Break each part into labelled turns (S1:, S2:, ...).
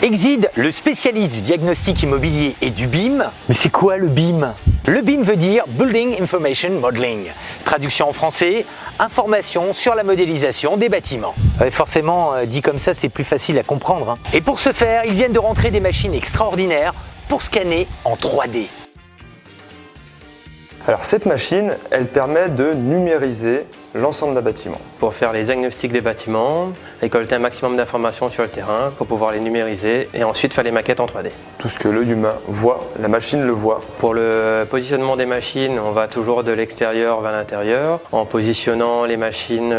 S1: Exid, le spécialiste du diagnostic immobilier et du BIM. Mais c'est quoi le BIM? Le BIM veut dire Building Information Modeling. Traduction en français, information sur la modélisation des bâtiments. Forcément, dit comme ça, c'est plus facile à comprendre, hein. Et pour ce faire, ils viennent de rentrer des machines extraordinaires pour scanner en 3D.
S2: Alors cette machine, elle permet de numériser l'ensemble d'un bâtiment.
S3: Pour faire les diagnostics des bâtiments, récolter un maximum d'informations sur le terrain pour pouvoir les numériser et ensuite faire les maquettes en 3D.
S2: Tout ce que l'œil humain voit, la machine le voit.
S3: Pour le positionnement des machines, on va toujours de l'extérieur vers l'intérieur en positionnant les machines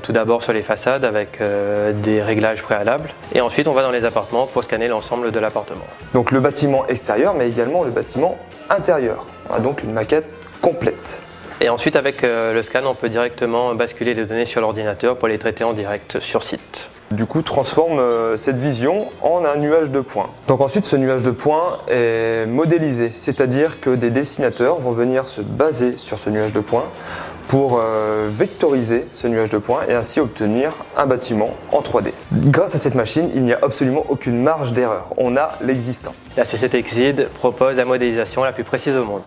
S3: tout d'abord sur les façades avec des réglages préalables et ensuite on va dans les appartements pour scanner l'ensemble de l'appartement.
S2: Donc le bâtiment extérieur mais également le bâtiment intérieur. On a donc une maquette complète.
S3: Et ensuite avec le scan, on peut directement basculer les données sur l'ordinateur pour les traiter en direct sur site.
S2: Du coup, transforme cette vision en un nuage de points. Donc ensuite, ce nuage de points est modélisé, c'est-à-dire que des dessinateurs vont venir se baser sur ce nuage de points pour vectoriser ce nuage de points et ainsi obtenir un bâtiment en 3D. Grâce à cette machine, il n'y a absolument aucune marge d'erreur. On a l'existant.
S3: La société Exid propose la modélisation la plus précise au monde.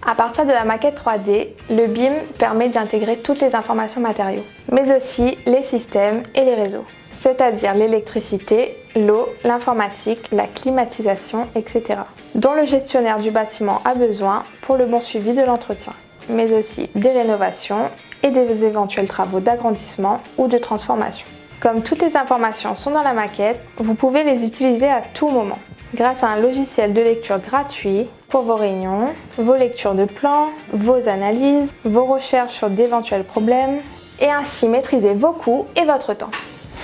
S4: À partir de la maquette 3D, le BIM permet d'intégrer toutes les informations matériaux, mais aussi les systèmes et les réseaux, c'est-à-dire l'électricité, l'eau, l'informatique, la climatisation, etc., dont le gestionnaire du bâtiment a besoin pour le bon suivi de l'entretien, mais aussi des rénovations et des éventuels travaux d'agrandissement ou de transformation. Comme toutes les informations sont dans la maquette, vous pouvez les utiliser à tout moment, grâce à un logiciel de lecture gratuit pour vos réunions, vos lectures de plans, vos analyses, vos recherches sur d'éventuels problèmes, et ainsi maîtriser vos coûts et votre temps.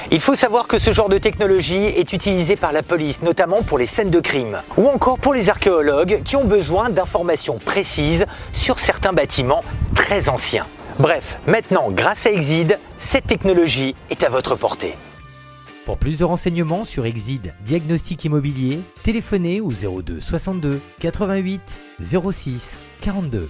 S1: Il faut savoir que ce genre de technologie est utilisé par la police, notamment pour les scènes de crime, ou encore pour les archéologues qui ont besoin d'informations précises sur certains bâtiments très anciens. Bref, maintenant, grâce à Exid, cette technologie est à votre portée.
S5: Pour plus de renseignements sur Exid Diagnostic Immobilier, téléphonez au 02 62 88 06 42.